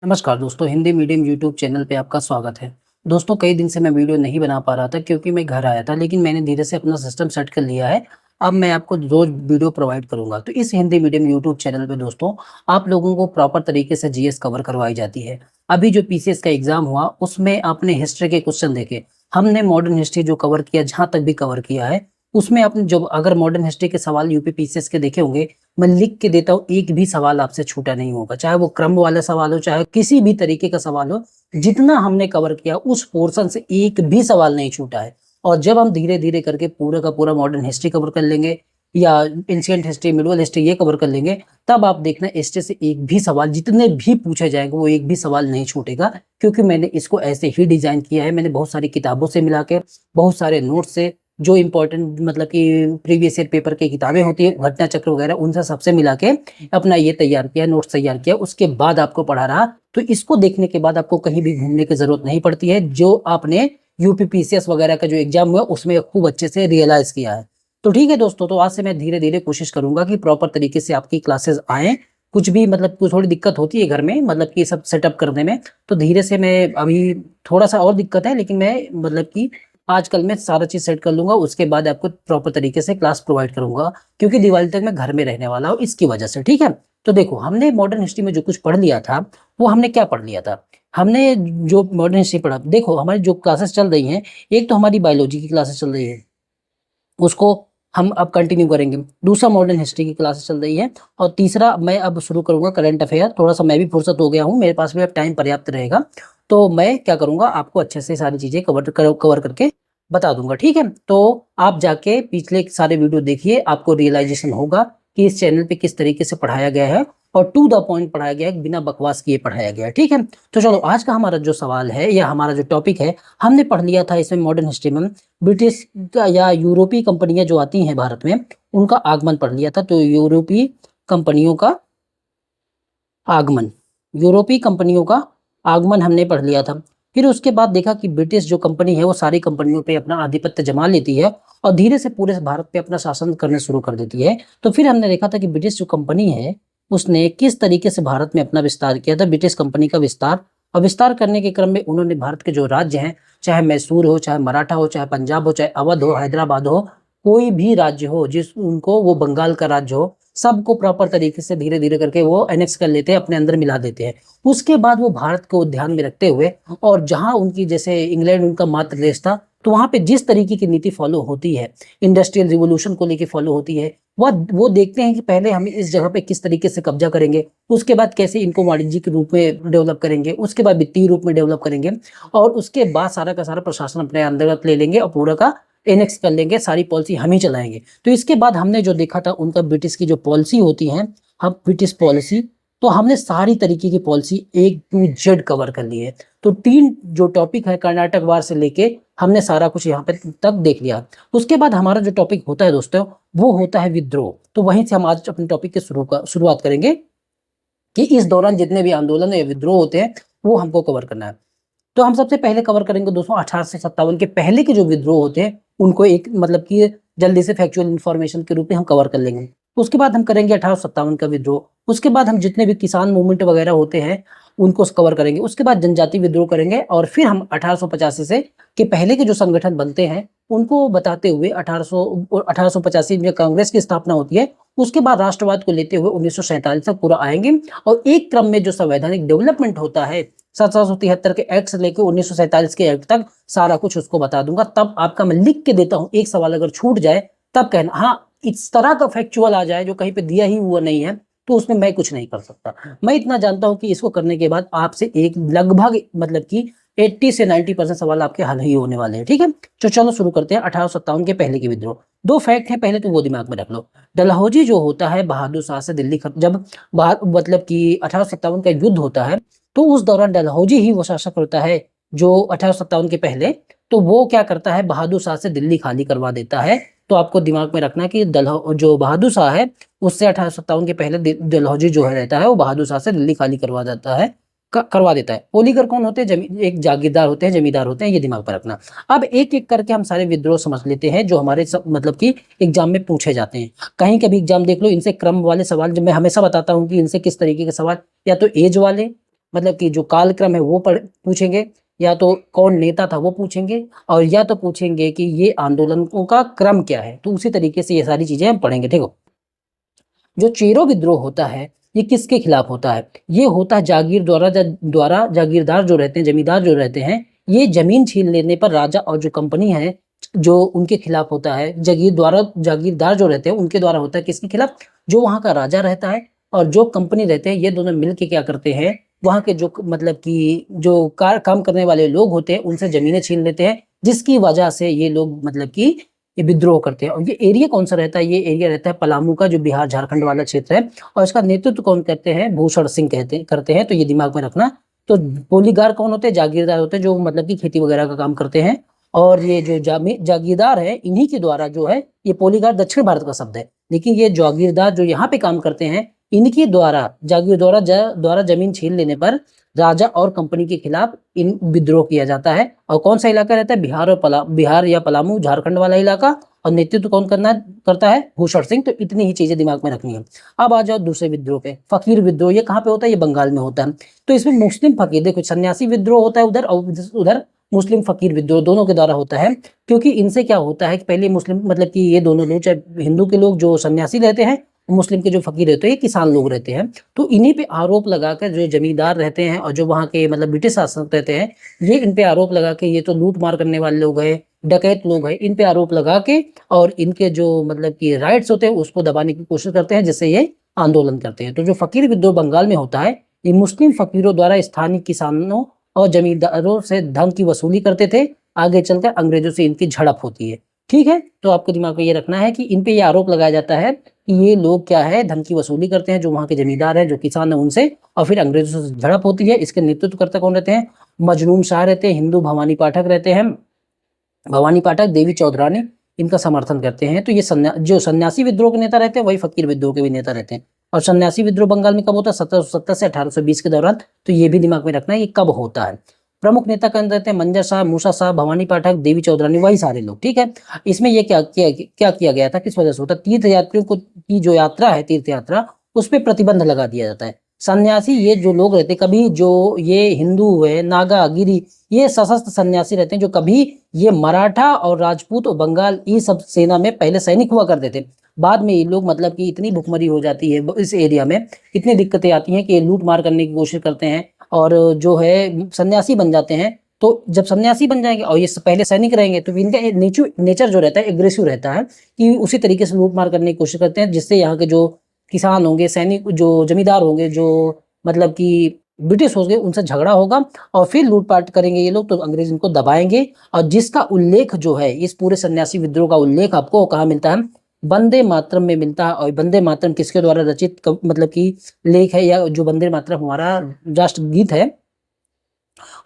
नमस्कार दोस्तों, Hindi medium YouTube channel पे आपका स्वागत है। दोस्तों, कई दिन से मैं वीडियो नहीं बना पा रहा था क्योंकि मैं घर आया था, लेकिन मैंने धीरे से अपना सिस्टम सेट कर लिया है। अब मैं आपको रोज़ वीडियो प्रोवाइड करूँगा। तो इस हिंदी मीडियम यूट्यूब चैनल पे दोस्तों, आप लोगों को प्रॉपर तरीके से जीएस कवर करवाई जाती है। अभी जो पीसीएस का एग्ज़ाम हुआ, उसमें आपने हिस्ट्री के क्वेश्चन देखे। हमने मॉडर्न हिस्ट्री जो कवर किया, जहाँ तक भी कवर किया है, उसमें आपने जो अगर मॉडर्न हिस्ट्री के सवाल यूपी पीसीएस के देखे होंगे, मैं लिख के देता हूँ, एक भी सवाल आपसे छूटा नहीं होगा। चाहे वो क्रम वाला सवाल हो, चाहे किसी भी तरीके का सवाल हो, जितना हमने कवर किया उस पोर्शन से एक भी सवाल नहीं छूटा है। और जब हम धीरे-धीरे करके पूरा का पूरा मॉडर्न हिस्ट्री कवर कर लेंगे या एंशिएंट हिस्ट्री, मिडीवल हिस्ट्री ये कवर कर लेंगे, तब आप देखना हिस्ट्री से एक भी सवाल जितने भी पूछे जाएँगे, वो एक भी सवाल नहीं छूटेगा, क्योंकि मैंने इसको ऐसे ही डिज़ाइन किया है। मैंने बहुत सारी किताबों से मिला के, बहुत सारे नोट्स से, जो इम्पोर्टेंट मतलब कि प्रीवियस ईयर पेपर की किताबें होती है, घटना चक्र वगैरह, उनसे सबसे मिला के अपना ये तैयार किया, नोट्स तैयार किया, उसके बाद आपको पढ़ा रहा। तो इसको देखने के बाद आपको कहीं भी घूमने की ज़रूरत नहीं पड़ती है। जो आपने यूपी पीसीएस वगैरह का जो एग्ज़ाम हुआ, उसमें खूब अच्छे से रियलाइज़ किया है। तो ठीक है दोस्तों, तो आज से मैं धीरे-धीरे कोशिश करूँगा कि प्रॉपर तरीके से आपकी क्लासेस आएँ। कुछ भी मतलब कुछ थोड़ी दिक्कत होती है घर में, मतलब कि सब सेटअप करने में, तो धीरे से मैं अभी थोड़ा-सा और दिक्कत है, लेकिन मैं मतलब कि आजकल मैं सारा चीज़ सेट कर लूँगा, उसके बाद आपको प्रॉपर तरीके से क्लास प्रोवाइड करूँगा, क्योंकि दिवाली तक मैं घर में रहने वाला हूँ इसकी वजह से, ठीक है? तो देखो, हमने मॉडर्न हिस्ट्री में जो कुछ पढ़ लिया था, वो हमने क्या पढ़ लिया था? हमने जो मॉडर्न हिस्ट्री पढ़ा, देखो हमारी जो क्लासेस चल रही हैं, एक तो हमारी बायोलॉजी की क्लासेस चल रही है, उसको हम अब कंटिन्यू करेंगे। दूसरा मॉडर्न हिस्ट्री की क्लासेस चल रही है, और तीसरा मैं अब शुरू करूँगा करंट अफेयर। थोड़ा-सा मैं भी फुर्सत हो गया हूँ, मेरे पास भी अब टाइम पर्याप्त रहेगा, तो मैं क्या करूँगा, आपको अच्छे से सारी चीज़ें कवर करके बता दूँगा, ठीक है? तो आप जाके पिछले सारे वीडियो देखिए, आपको रियलाइज़ेशन होगा कि इस चैनल पे किस तरीके से पढ़ाया गया है और टू द पॉइंट पढ़ाया गया है, बिना बकवास किए पढ़ाया गया है, ठीक है? तो चलो, आज का हमारा जो सवाल है या हमारा जो टॉपिक है, हमने पढ़ लिया था इसमें मॉडर्न हिस्ट्री में ब्रिटिश का या यूरोपीय कंपनियाँ जो आती हैं भारत में, उनका आगमन पढ़ लिया था। तो यूरोपीय कंपनियों का आगमन, यूरोपीय कंपनियों का आगमन हमने पढ़ लिया था। फिर उसके बाद देखा कि ब्रिटिश जो कंपनी है, वो सारी कंपनियों पे अपना आधिपत्य जमा लेती है और धीरे से पूरे भारत पे अपना शासन करना शुरू कर देती है। तो फिर हमने देखा था कि ब्रिटिश जो कंपनी है, उसने किस तरीके से भारत में अपना विस्तार किया था, ब्रिटिश कंपनी का विस्तार। और विस्तार करने के क्रम में उन्होंने भारत के जो राज्य हैं, चाहे मैसूर हो, चाहे मराठा हो, चाहे पंजाब हो, चाहे अवध हो, हैदराबाद हो, कोई भी राज्य हो, जिस उनको वो बंगाल का राज्य हो, सबको प्रॉपर तरीके से धीरे-धीरे करके वो एनेक्स कर लेते हैं, अपने अंदर मिला देते हैं। उसके बाद वो भारत को ध्यान में रखते हुए, और जहाँ उनकी जैसे इंग्लैंड उनका मातृ देश था, तो वहाँ पे जिस तरीके की नीति फॉलो होती है, इंडस्ट्रियल रिवॉल्यूशन को लेके फॉलो होती है, वो देखते हैं कि पहले हम इस जगह पे किस तरीके से कब्जा करेंगे, उसके बाद कैसे इनको वाणिज्यिक रूप में डेवलप करेंगे, उसके बाद वित्तीय रूप में डेवलप करेंगे, और उसके बाद सारा का सारा प्रशासन अपने अंतर्गत ले लेंगे और पूरा का एनेक्स कर लेंगे, सारी पॉलिसी हम ही चलाएँगे। तो इसके बाद हमने जो देखा था, उनका ब्रिटिश की जो पॉलिसी होती है, हम ब्रिटिश पॉलिसी, तो हमने सारी तरीके की policy A to Z cover कर ली है। तो 3 जो टॉपिक है, कर्नाटक वार से लेके हमने सारा कुछ यहाँ पे तक देख लिया। उसके बाद हमारा जो टॉपिक होता है दोस्तों, वो होता है विद्रोह। तो वहीं से हम आज अपने टॉपिक की शुरुआत करेंगे कि इस दौरान जितने भी आंदोलन या विद्रोह होते हैं, वो हमको कवर करना है। तो हम सबसे पहले कवर करेंगे दोस्तों 1857 के पहले के जो विद्रोह होते हैं, उनको एक मतलब कि जल्दी से फैक्चुअल इन्फॉर्मेशन के रूप में हम कवर कर लेंगे। उसके बाद हम करेंगे 1857 का विद्रोह। उसके बाद हम जितने भी किसान मूवमेंट वगैरह होते हैं, उनको कवर करेंगे। उसके बाद जनजातीय विद्रोह करेंगे, और फिर हम 1885 से के पहले के जो संगठन बनते हैं, उनको बताते हुए 1885 में कांग्रेस की स्थापना होती है। उसके बाद राष्ट्रवाद को लेते हुए 1947 तक पूरा आएँगे, और एक क्रम में जो संवैधानिक डेवलपमेंट होता है, 1773 के एक्ट से लेके 1947 के एक्ट तक, सारा कुछ उसको बता दूँगा। तब आपका मैं लिख के देता हूँ, एक सवाल अगर छूट जाए तब कहना। हाँ, इस तरह का फैक्चुअल आ जाए जो कहीं पे दिया ही हुआ नहीं है, तो उसमें मैं कुछ नहीं कर सकता। मैं इतना जानता हूँ कि इसको करने के बाद आपसे एक लगभग मतलब कि 80 से 90% सवाल आपके हल ही होने वाले हैं, ठीक है? तो चलो शुरू करते हैं 1857 के पहले के विद्रोह। 2 फैक्ट हैं, पहले तो वो दिमाग में रख लो। डलहौजी जो होता है, बहादुर शाह से दिल्ली जब मतलब कि 1857 का युद्ध होता है, तो उस दौरान डलहौजी ही वो शासक होता है जो 1857 के पहले, तो वो क्या करता है, बहादुर शाह से दिल्ली खाली करवा देता है। तो आपको दिमाग में रखना कि जो बहादुर शाह है, उससे 1857 के पहले डलहौजी जो है रहता है, वो बहादुर शाह से दिल्ली खाली करवा जाता है, करवा देता है। ओलीगर कौन होते हैं? एक जागीरदार होते हैं, जमींदार होते हैं, ये दिमाग पर रखना। अब एक-एक करके हम सारे विद्रोह समझ लेते हैं जो हमारे सब मतलब कि एग्जाम में पूछे जाते हैं। कहीं का भी एग्जाम देख लो, इनसे क्रम वाले सवाल, जब मैं हमेशा बताता हूँ कि इनसे किस तरीके के सवाल, या तो एज वाले, मतलब कि जो कालक्रम है वो पूछेंगे, या तो कौन नेता था वो पूछेंगे, और या तो पूछेंगे कि ये आंदोलनों का क्रम क्या है। तो उसी तरीके से ये सारी चीजें हम पढ़ेंगे। देखो, जो चेरो विद्रोह होता है ये किसके खिलाफ होता है? ये होता है जागीर द्वारा जागीरदार जो रहते हैं, जमींदार जो रहते हैं, ये जमीन छीन लेने पर राजा और जो कंपनी है जो उनके खिलाफ होता है। जागीरदार जो रहते हैं उनके द्वारा होता है। किसके खिलाफ? जो वहां का राजा रहता है और जो कंपनी रहते हैं, ये दोनों मिलके क्या करते हैं, वहां के जो मतलब कि जो काम करने वाले लोग होते हैं उनसे जमीनें छीन लेते हैं, जिसकी वजह से ये लोग मतलब कि ये विद्रोह करते हैं। और ये एरिया कौन सा रहता है? ये एरिया रहता है पलामू का, जो बिहार झारखंड वाला क्षेत्र है। और इसका नेतृत्व कौन करते हैं? भूषण सिंह करते हैं। तो ये दिमाग में रखना। तो पोलीगार कौन होते हैं? जागीरदार होते हैं, जो मतलब कि खेती वगैरह का काम करते हैं। और ये जो जागीरदार है, इन्हीं के द्वारा जो है, ये पोलीगार दक्षिण भारत का शब्द है, लेकिन ये जागीरदार जो यहाँ पे काम करते हैं, इनके द्वारा द्वारा जमीन छीन लेने पर राजा और कंपनी के खिलाफ इन विद्रोह किया जाता है। और कौन सा इलाका रहता है? बिहार या पलामू झारखंड वाला इलाका। और नेतृत्व कौन करता है? भूषण सिंह। तो इतनी ही चीजें दिमाग में रखनी है। अब आ जाओ दूसरे विद्रोह पे, फकीर विद्रोह। ये कहाँ पे होता है? ये बंगाल में होता है। तो इसमें मुस्लिम फकीर, देखो सन्यासी विद्रोह होता है उधर, और उधर मुस्लिम फकीर विद्रोह दोनों के द्वारा होता है। क्योंकि इनसे क्या होता है कि पहले मुस्लिम मतलब कि ये दोनों लोग, चाहे हिंदू के लोग जो सन्यासी रहते हैं, मुस्लिम के जो फकीर रहते हैं, ये किसान लोग रहते हैं। तो इन्हीं पे आरोप लगाकर जो जमींदार रहते हैं और जो वहाँ के मतलब ब्रिटिश शासक रहते हैं, ये इन पे आरोप लगा के, ये तो लूट मार करने वाले लोग हैं, डकैत लोग हैं, इन पे आरोप लगा के और इनके जो मतलब कि राइट्स होते हैं उसको दबाने की कोशिश करते हैं, जिससे ये आंदोलन करते हैं। तो जो फकीर विद्रोह बंगाल में होता है, ये मुस्लिम फकीरों द्वारा स्थानीय किसानों और जमींदारों से धन की वसूली करते थे। आगे चलकर अंग्रेजों से इनकी झड़प होती है। ठीक है, तो आपको दिमाग में ये रखना है कि इन पे ये आरोप लगाया जाता है कि ये लोग क्या है, धन की वसूली करते हैं, जो वहाँ के जमींदार है, जो किसान है, उनसे। और फिर अंग्रेजों से झड़प होती है। इसके नेतृत्व करता कौन रहते हैं? मजनून शाह रहते हैं, हिंदू भवानी पाठक रहते हैं। भवानी पाठक, देवी चौधरानी इनका समर्थन करते हैं। तो ये जो सन्यासी विद्रोह के नेता रहते हैं, वही फकीर विद्रोह के भी नेता रहते हैं। और सन्यासी विद्रोह बंगाल में कब होता है? 1770 से 1820 के दौरान। तो ये भी दिमाग में रखना है, ये कब होता है। प्रमुख नेता कौन रहते हैं? मंजर साहब, मूसा साहब, भवानी पाठक, देवी चौधरानी, वही सारे लोग। ठीक है, इसमें ये क्या किया गया था, किस वजह से होता? तीर्थ यात्रियों को की जो यात्रा है, तीर्थ यात्रा, उस पर प्रतिबंध लगा दिया जाता है। सन्यासी ये जो लोग रहते, कभी जो ये हिंदू है, नागा, गिरी, ये सशस्त्र सन्यासी रहते हैं, जो कभी ये मराठा और राजपूत और बंगाल ये सब सेना में पहले सैनिक हुआ करते थे। बाद में ये लोग मतलब कि इतनी भुखमरी हो जाती है इस एरिया में, इतनी दिक्कतें आती हैं कि ये लूट मार करने की कोशिश करते हैं और जो है सन्यासी बन जाते हैं। तो जब सन्यासी बन जाएंगे और ये पहले सैनिक रहेंगे, तो इनका नेचर जो रहता है एग्रेसिव रहता है, कि उसी तरीके से लूट मार करने की कोशिश करते हैं, जिससे यहाँ के जो किसान होंगे, सैनिक जो जमींदार होंगे, जो मतलब कि ब्रिटिश होंगे, उनसे झगड़ा होगा और फिर लूटपाट करेंगे ये लोग। तो अंग्रेज इनको दबाएंगे। और जिसका उल्लेख जो है, इस पूरे सन्यासी विद्रोह का उल्लेख आपको कहाँ मिलता है? वंदे मातरम में मिलता है। और वंदे मातरम किसके द्वारा रचित मतलब कि लेख है, या जो वंदे मातरम हमारा राष्ट्रगीत है,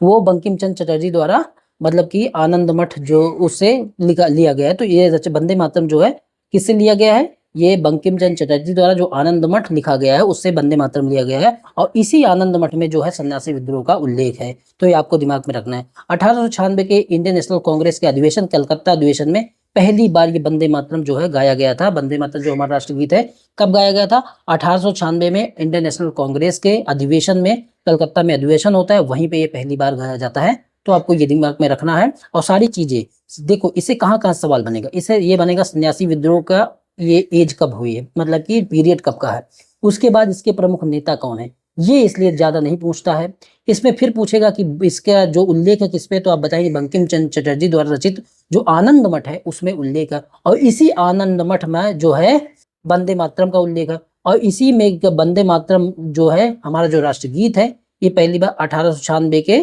वो बंकिम चंद्र चटर्जी द्वारा मतलब कि आनंद मठ जो उससे लिया गया है। तो ये वंदे मातरम जो है किससे लिया गया है? ये बंकिम चंद्र चटर्जी द्वारा जो आनंद मठ लिखा गया है, उससे वंदे मातरम लिया गया है। और इसी आनंद मठ में जो है सन्यासी विद्रोह का उल्लेख है। तो ये आपको दिमाग में रखना है। 1896 के इंडियन नेशनल कांग्रेस के अधिवेशन, कलकत्ता अधिवेशन में पहली बार ये वंदे मातरम जो है गाया गया था। वंदे मातरम जो हमारा राष्ट्रगीत है, कब गाया गया था? 1896 में इंडियन नेशनल कांग्रेस के अधिवेशन में, कलकत्ता में अधिवेशन होता है, वहीं पे ये पहली बार गाया जाता है। तो आपको ये दिमाग में रखना है। और सारी चीजें देखो, इसे कहाँ कहाँ सवाल बनेगा? इसे ये बनेगा सन्यासी विद्रोह का ये एज कब हुई है, मतलब कि पीरियड कब का है। उसके बाद इसके प्रमुख नेता कौन है, ये इसलिए ज्यादा नहीं पूछता है। इसमें फिर पूछेगा कि इसका जो उल्लेख है किस पे, तो आप बताइए बंकिम चंद्र चटर्जी द्वारा रचित जो आनंद मठ है उसमें उल्लेख है। और इसी आनंद मठ में जो है वंदे मातरम का उल्लेख है। और इसी में वंदे मातरम जो है हमारा जो राष्ट्रगीत है, ये पहली बार 1896 के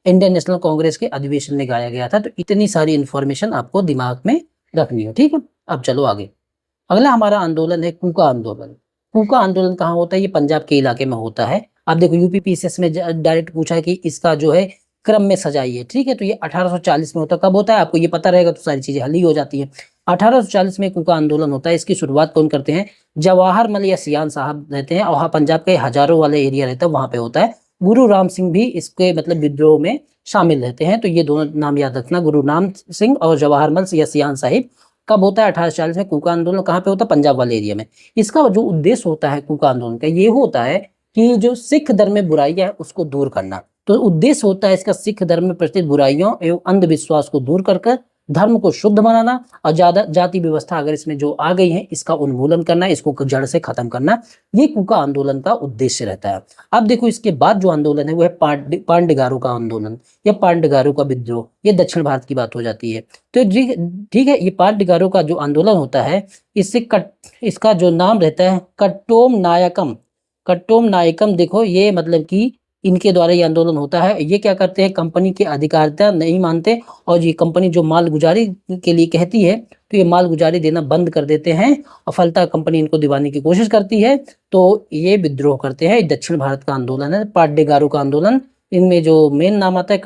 इंडियन नेशनल कांग्रेस के अधिवेशन में गाया गया था। तो इतनी सारी इंफॉर्मेशन आपको दिमाग में रखनी है। ठीक है, अब चलो आगे। अगला हमारा आंदोलन है कूका आंदोलन। कूका आंदोलन कहाँ होता है? ये पंजाब के इलाके में होता है। आप देखो यूपी पीसीएस में डायरेक्ट पूछा है कि इसका जो है क्रम में सजाइए। ठीक है, तो ये 1840 में होता है। कब होता है? आपको ये पता रहेगा तो सारी चीजें हल ही हो जाती है। 1840 में कूका आंदोलन होता है। इसकी शुरुआत कौन करते हैं? जवाहरमल या सियान साहब रहते हैं। और वहाँ पंजाब के हजारों वाले एरिया रहता है, वहां पे होता है। गुरु राम सिंह भी इसके मतलब विद्रोह में शामिल रहते हैं। तो ये दोनों नाम याद रखना, गुरु राम सिंह और जवाहरमल या सियान साहिब। कब होता है? 1840 में। कूका आंदोलन कहाँ पे होता है? पंजाब वाले एरिया में। इसका जो उद्देश्य होता है कूका आंदोलन का, ये होता है कि जो सिख धर्म में बुराइयां है उसको दूर करना। तो उद्देश्य होता है इसका सिख धर्म में प्रचलित बुराइयों एवं अंधविश्वास को दूर कर धर्म को शुद्ध बनाना और ज्यादा जाति व्यवस्था अगर इसमें जो आ गई है इसका उन्मूलन करना, इसको जड़ से खत्म करना, ये कूका आंदोलन का उद्देश्य रहता है। अब देखो इसके बाद जो आंदोलन है वो है पांडगारों का आंदोलन या पांडगारों का विद्रोह। ये दक्षिण भारत की बात हो जाती है। तो ठीक है, ये पांडगारों का जो आंदोलन होता है इसका जो नाम रहता है कट्टोम नायकम। कट्टोम नायकम देखो ये मतलब कि इनके द्वारा ये आंदोलन होता है। ये क्या करते हैं, कंपनी की अधिकारिता नहीं मानते और ये कंपनी जो माल गुजारी के लिए कहती है तो ये माल गुजारी देना बंद कर देते हैं और फलता कंपनी इनको दिवाने की कोशिश करती है। तो ये विद्रोह करते हैं। दक्षिण भारत का आंदोलन है पांडेगारों का आंदोलन। इनमें जो मेन नाम आता है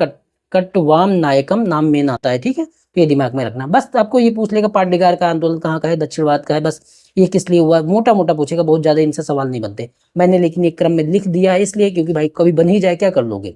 कट्टवाम नायकम नाम मेन आता है। ठीक है, तो ये दिमाग में रखना। बस आपको ये पूछ लेगा पांडेगार का आंदोलन कहाँ का है, दक्षिण भारत का है, बस ये किस लिए हुआ, मोटा मोटा पूछेगा, बहुत ज्यादा इनसे सवाल नहीं बनते। मैंने लेकिन एक क्रम में लिख दिया है इसलिए क्योंकि भाई कभी बन ही जाए क्या कर लोगे।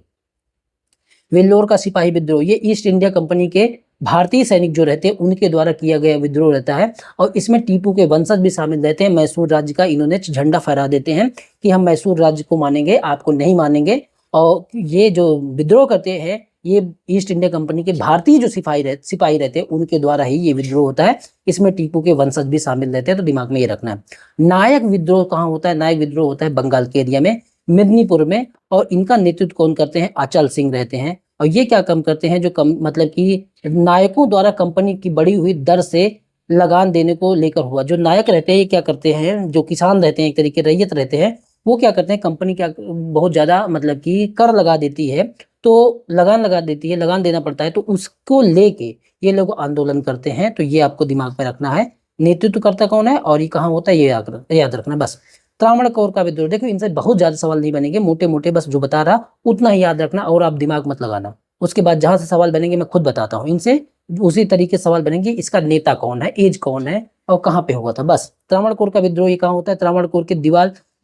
वेल्लोर का सिपाही विद्रोह, ये ईस्ट इंडिया कंपनी के भारतीय सैनिक जो रहते हैं उनके द्वारा किया गया विद्रोह रहता है और इसमें टीपू के वंशज भी शामिल रहते हैं। मैसूर राज्य का इन्होंने झंडा फहरा देते हैं कि हम मैसूर राज्य को मानेंगे, आपको नहीं मानेंगे। और ये जो विद्रोह करते हैं ये ईस्ट इंडिया कंपनी के भारतीय जो सिपाही रहते हैं उनके द्वारा ही ये विद्रोह होता है। इसमें टीपू के वंशज भी शामिल रहते हैं, तो दिमाग में ये रखना है। नायक विद्रोह कहाँ होता है, नायक विद्रोह होता है बंगाल के एरिया में मिदनीपुर में। और इनका नेतृत्व कौन करते हैं, अचल सिंह रहते हैं। और ये क्या कम करते हैं, जो मतलब कि नायकों द्वारा कंपनी की बढ़ी हुई दर से लगान देने को लेकर हुआ। जो नायक रहते हैं ये क्या करते हैं, जो किसान रहते हैं एक तरीके रैयत रहते हैं वो क्या करते हैं, कंपनी क्या बहुत ज्यादा मतलब कि कर लगा देती है तो लगान लगा देती है, लगान देना पड़ता है, तो उसको लेके ये लोग आंदोलन करते हैं। तो ये आपको दिमाग में रखना है। नेतृत्वकर्ता कौन है और ये कहाँ होता है ये याद रखना बस। त्रावणकोर का विद्रोह, देखो इनसे बहुत ज्यादा सवाल नहीं बनेंगे, मोटे मोटे बस जो बता रहा उतना ही याद रखना और आप दिमाग मत लगाना। उसके बाद जहां से सवाल बनेंगे मैं खुद बताता हूँ, इनसे उसी तरीके से सवाल बनेंगे। इसका नेता कौन है, एज कौन है और कहाँ पे हुआ था, बस। त्रावणकोर का विद्रोह ये कहाँ होता है, त्रावणकोर के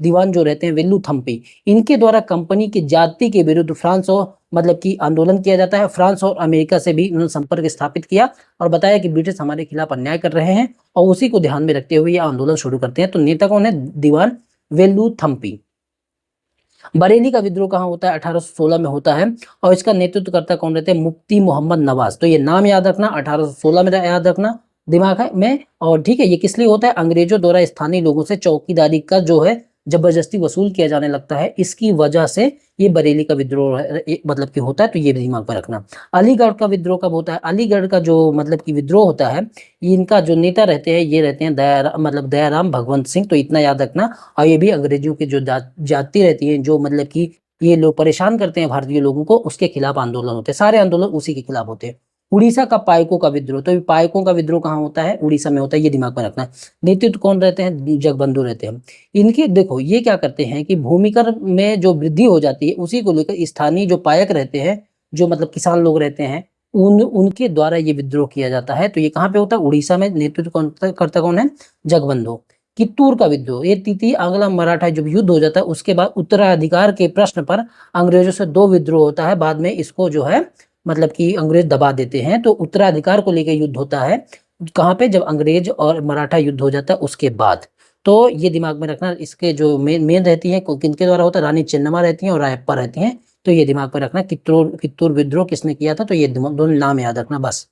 दीवान जो रहते हैं वेल्लू थम्पी, इनके द्वारा कंपनी की जाति के विरुद्ध फ्रांस और मतलब कि आंदोलन किया जाता है। फ्रांस और अमेरिका से भी उन्होंने संपर्क स्थापित किया और बताया कि ब्रिटिश हमारे खिलाफ अन्याय कर रहे हैं और उसी को ध्यान में रखते हुए ये आंदोलन शुरू करते हैं। तो नेता कौन है, दीवान वेल्लू थम्पी। बरेली का विद्रोह कहाँ होता है, 1816 में होता है और इसका नेतृत्व करता कौन रहते हैं, मुफ्ती मोहम्मद नवाज। तो ये नाम याद रखना, 1816 में याद रखना दिमाग है में। और ठीक है, ये किस लिए होता है, अंग्रेजों द्वारा स्थानीय लोगों से चौकीदारी का जो है जबरदस्ती वसूल किया जाने लगता है, इसकी वजह से ये बरेली का विद्रोह मतलब कि होता है। तो ये भी दिमाग पर रखना। अलीगढ़ का विद्रोह कब होता है, अलीगढ़ का जो मतलब कि विद्रोह होता है इनका जो नेता रहते हैं ये रहते हैं दयाराम भगवंत सिंह। तो इतना याद रखना। और ये भी अंग्रेजों की जो जाति रहती है जो मतलब कि ये लोग परेशान करते हैं भारतीय लोगों को, उसके खिलाफ आंदोलन होते हैं। सारे आंदोलन उसी के खिलाफ होते हैं। उड़ीसा का पायकों का विद्रोह, तो पायकों का विद्रोह कहाँ होता है, उड़ीसा में होता है, ये दिमाग में रखना है। नेतृत्व कौन रहते हैं, जगबंधु रहते हैं। इनके देखो ये क्या करते हैं कि भूमिकर में जो वृद्धि हो जाती है उसी को लेकर स्थानीय जो पायक रहते हैं, जो मतलब किसान लोग रहते हैं, उनके द्वारा ये विद्रोह किया जाता है। तो ये कहाँ पे होता है, उड़ीसा में। नेतृत्व करता कौन है, जगबंधु। कित्तूर का विद्रोह, ये तृतीय आंग्ल मराठा जब युद्ध हो जाता है उसके बाद उत्तराधिकार के प्रश्न पर अंग्रेजों से दो विद्रोह होता है। बाद में इसको जो है मतलब कि अंग्रेज दबा देते हैं। तो उत्तराधिकार को लेकर युद्ध होता है कहाँ पे, जब अंग्रेज और मराठा युद्ध हो जाता है उसके बाद। तो ये दिमाग में रखना। इसके जो मेन रहती है किनके द्वारा होता है, रानी चेन्नम्मा रहती हैं और रायप्पा रहती हैं। तो ये दिमाग में रखना। कित्तूर विद्रोह किसने किया था, तो ये दोनों नाम याद रखना बस।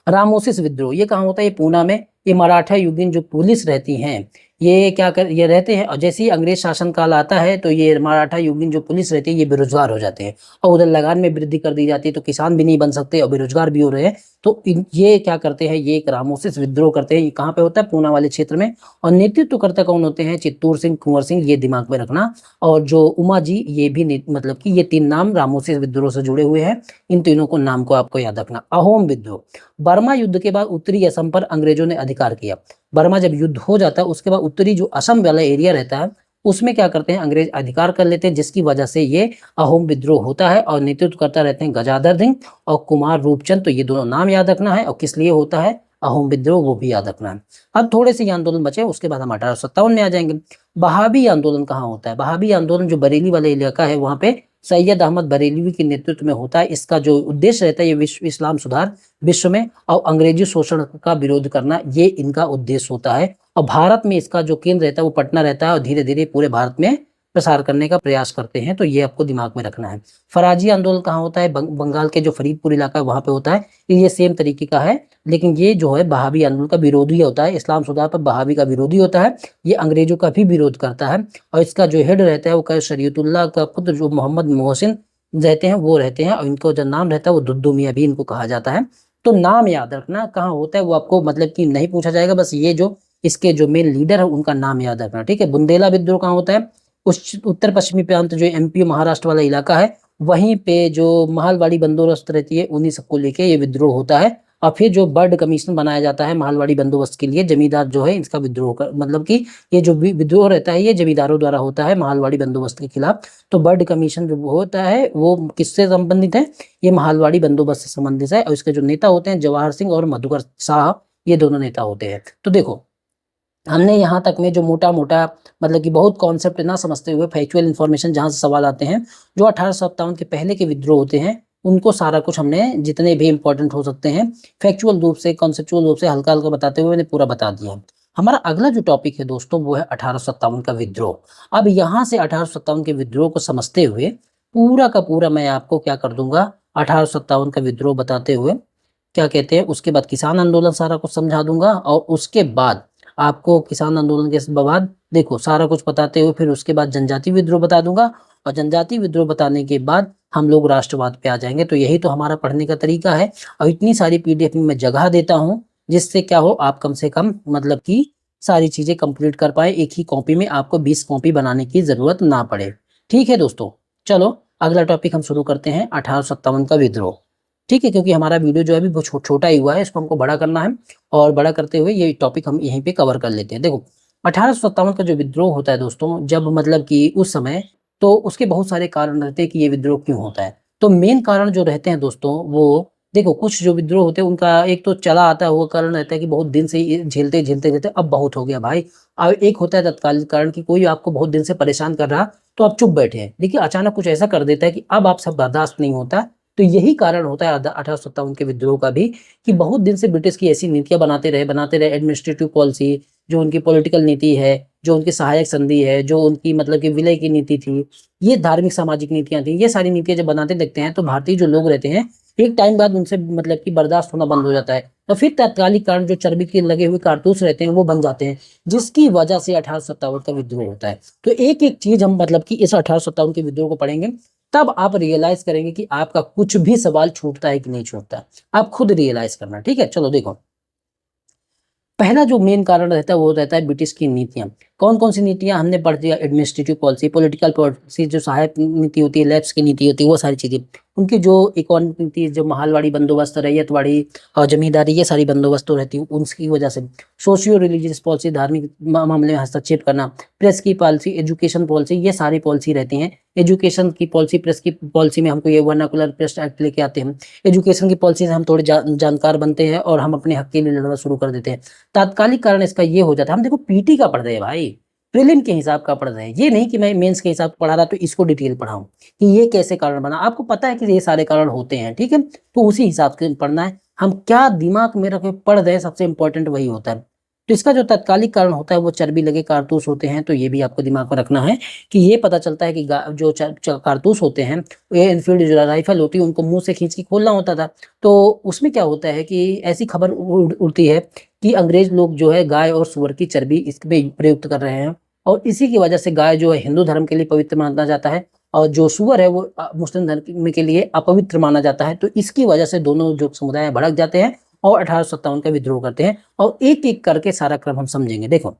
रामोसिस विद्रोह ये कहाँ होता है, ये पूना में। ये मराठा युगीन जो पुलिस रहती हैं ये रहते हैं और जैसे ही अंग्रेज शासन काल आता है तो ये मराठा युगीन जो पुलिस रहती है ये बेरोजगार हो जाते हैं और उधर लगान में वृद्धि कर दी जाती है। तो किसान भी नहीं बन सकते और बेरोजगार भी हो रहे हैं। तो ये क्या करते हैं, ये एक रामोसिस विद्रोह करते हैं। ये कहाँ पे होता है, पूना वाले क्षेत्र में। और नेतृत्वकर्ता कौन होते हैं, चित्तूर सिंह, कुंवर सिंह, ये दिमाग में रखना। और जो उमा जी ये भी मतलब कि ये तीन नाम रामोसिस विद्रोह से जुड़े हुए हैं। इन तीनों को नाम को आपको याद रखना। अहोम विद्रोह, बर्मा युद्ध के बाद उत्तरी असम पर अंग्रेजों ने अधिकार किया। बर्मा जब युद्ध हो जाता है उसके बाद उत्तरी जो असम वाला एरिया रहता है उसमें क्या करते हैं, अंग्रेज अधिकार कर लेते हैं, जिसकी वजह से ये अहोम विद्रोह होता है। और नेतृत्व करता रहते हैं गजाधर सिंह और कुमार रूपचंद। तो ये दोनों नाम याद रखना है और किस लिए होता है अहोम विद्रोह, वो भी याद रखना है। अब थोड़े से ये आंदोलन बचे, उसके बाद हम 1857 में आ जाएंगे। बहाबी आंदोलन कहाँ होता है, बहाबी आंदोलन जो बरेली वाला इलाका है वहाँ पे सैयद अहमद बरेलवी के नेतृत्व में होता है। इसका जो उद्देश्य रहता है ये इस्लाम सुधार विश्व में और अंग्रेजी शोषण का विरोध करना, ये इनका उद्देश्य होता है। और भारत में इसका जो केंद्र रहता है वो पटना रहता है और धीरे धीरे पूरे भारत में प्रसार करने का प्रयास करते हैं। तो ये आपको दिमाग में रखना है। फराजी आंदोलन कहाँ होता है? बंगाल के जो फरीदपुर इलाका है वहां पे होता है। ये सेम तरीके का है, लेकिन ये जो है बहावी आंदोलन का विरोधी होता है। इस्लाम सुधार पर बहावी का विरोधी होता है। ये अंग्रेजों का भी विरोध करता है। और इसका जो हेड रहता है वो शरीयतुल्लाह का पुत्र जो मोहम्मद मोहसिन रहते हैं वो रहते हैं। और इनको जो नाम रहता है वो दुद्दू मियां भी इनको कहा जाता है। तो नाम याद रखना, कहाँ होता है वो आपको मतलब कि नहीं पूछा जाएगा, बस ये जो इसके जो मेन लीडर है उनका नाम याद रखना, ठीक है। बुंदेला विद्रोह कहाँ होता है? उस उत्तर पश्चिमी प्रांत जो एमपी महाराष्ट्र वाला इलाका है, वहीं पे जो महलवाड़ी बंदोबस्त रहती है उन्हीं सबको लेके ये विद्रोह होता है। और फिर जो बर्ड कमीशन बनाया जाता है महलवाड़ी बंदोबस्त के लिए, जमींदार जो है इसका विद्रोह कर मतलब कि ये जो विद्रोह रहता है ये जमींदारों द्वारा होता है महलवाड़ी बंदोबस्त के खिलाफ। तो बर्ड कमीशन जो होता है वो किससे संबंधित है? ये महलवाड़ी बंदोबस्त से संबंधित है। और इसके जो नेता होते हैं जवाहर सिंह और मधुकर शाह, ये दोनों नेता होते हैं। तो देखो हमने यहाँ तक में जो मोटा मोटा मतलब कि बहुत कॉन्सेप्ट ना समझते हुए फैक्चुअल इन्फॉर्मेशन जहाँ से सवाल आते हैं, जो 1857 के पहले के विद्रोह होते हैं उनको सारा कुछ हमने जितने भी इंपॉर्टेंट हो सकते हैं फैक्चुअल रूप से कॉन्सेप्चुअल रूप से हल्का हल्का बताते हुए मैंने पूरा बता दिया है। हमारा अगला जो टॉपिक है दोस्तों वो है 1857 का विद्रोह। अब यहाँ से 1857 के विद्रोह को समझते हुए पूरा का पूरा मैं आपको क्या कर दूंगा, 1857 का विद्रोह बताते हुए क्या कहते हैं उसके बाद किसान आंदोलन सारा कुछ समझा दूंगा। और उसके बाद आपको किसान आंदोलन के बाद देखो सारा कुछ बताते हुए फिर उसके बाद जनजाति विद्रोह बता दूंगा। और जनजाति विद्रोह बताने के बाद हम लोग राष्ट्रवाद पे आ जाएंगे। तो यही तो हमारा पढ़ने का तरीका है। और इतनी सारी पीडीएफ में मैं जगह देता हूँ जिससे क्या हो, आप कम से कम मतलब कि सारी चीजें कंप्लीट कर पाए। एक ही कॉपी में आपको 20 कॉपी बनाने की जरूरत ना पड़े। ठीक है दोस्तों, चलो अगला टॉपिक हम शुरू करते हैं 1857 का विद्रोह। ठीक है, क्योंकि हमारा वीडियो जो है अभी वो छोटा ही हुआ है, इसको हमको बड़ा करना है। और बड़ा करते हुए ये टॉपिक हम यहीं पे कवर कर लेते हैं। देखो 1857 का जो विद्रोह होता है दोस्तों, जब मतलब कि उस समय तो उसके बहुत सारे कारण रहते हैं कि ये विद्रोह क्यों होता है। तो मेन कारण जो रहते हैं दोस्तों वो देखो, कुछ जो विद्रोह होते हैं उनका एक तो चला आता है वो कारण रहता है कि बहुत दिन से ये झेलते झेलते झेलते अब बहुत हो गया भाई। और एक होता है तत्कालिक कारण कि कोई आपको बहुत दिन से परेशान कर रहा तो आप चुप बैठे हैं, देखिए अचानक कुछ ऐसा कर देता है कि अब आप सब बर्दाश्त नहीं होता। तो यही कारण होता है 1857 के विद्रोह का भी, कि बहुत दिन से ब्रिटिश की ऐसी नीतियां बनाते रहे एडमिनिस्ट्रेटिव पॉलिसी, जो उनकी पॉलिटिकल नीति है, जो उनकी सहायक संधि है, जो उनकी मतलब कि विलय की नीति थी, ये धार्मिक सामाजिक नीतियां थी, ये सारी नीतियां जब बनाते देखते हैं तो भारतीय जो लोग रहते हैं एक टाइम बाद उनसे मतलब कि बर्दाश्त होना बंद हो जाता है। तो फिर तात्कालिक कारण जो चर्बी के लगे हुए कारतूस रहते हैं वो बन जाते हैं, जिसकी वजह से 1857 का विद्रोह होता है। तो एक एक चीज हम मतलब कि इस 1857 के विद्रोह को पढ़ेंगे, तब आप रियलाइज करेंगे कि आपका कुछ भी सवाल छूटता है कि नहीं छूटता। आप खुद रियलाइज करना, ठीक है। चलो देखो, पहला जो मेन कारण रहता है वो रहता है ब्रिटिश की नीतियां। कौन कौन सी नीतियां हमने पढ़ दिया? एडमिनिस्ट्रेटिव पॉलिसी, पॉलिटिकल पॉलिसी, जो सहायक नीति होती है, लैब्स की नीति होती है, वो सारी चीजें। उनकी जो इकोनॉमिक नीति, जो महलवाड़ी बंदोबस्त, रैयतवाड़ी और जमींदारी, ये सारी बंदोबस्त तो रहती है उनकी वजह से। सोशियो रिलीजियस पॉलिसी, धार्मिक मामले में हस्तक्षेप करना, प्रेस की पॉलिसी, एजुकेशन पॉलिसी, ये सारी पॉलिसी रहती हैं। एजुकेशन की पॉलिसी, प्रेस की पॉलिसी में हमको ये वर्नाकुलर प्रेस एक्ट लेके आते हैं। एजुकेशन की पॉलिसी से हम थोड़े जानकार बनते हैं और हम अपने हक के लिए लड़ना शुरू कर देते हैं। तात्कालिक कारण इसका ये हो जाता है, हम देखो पीटी का पढ़ रहे हैं भाई, प्रीलिम के हिसाब का पढ़ रहे हैं, ये नहीं कि मैं मेंस के हिसाब पढ़ा रहा तो इसको डिटेल पढ़ाऊं कि ये कैसे कारण बना। आपको पता है कि ये सारे कारण होते हैं, ठीक है, तो उसी हिसाब से पढ़ना है। हम क्या दिमाग में रख के पढ़ रहे हैं सबसे इंपॉर्टेंट वही होता है। तो इसका जो तात्कालिक कारण होता है वो चर्बी लगे कारतूस होते हैं। तो ये भी आपको दिमाग में रखना है कि ये पता चलता है कि जो कारतूस होते हैं, ये इनफील्ड जो राइफल होती है उनको मुंह से खींच के खोलना होता था। तो उसमें क्या होता है कि ऐसी खबर उड़ती है कि अंग्रेज लोग जो है गाय और सुअर की चर्बी इसमें प्रयुक्त कर रहे हैं। और इसी की वजह से गाय जो है हिंदू धर्म के लिए पवित्र माना जाता है, और जो सुअर है वो मुस्लिम धर्म के लिए अपवित्र माना जाता है। तो इसकी वजह से दोनों जो समुदाय भड़क जाते हैं और 1857 का विद्रोह करते हैं। और एक एक करके सारा क्रम हम समझेंगे। देखो,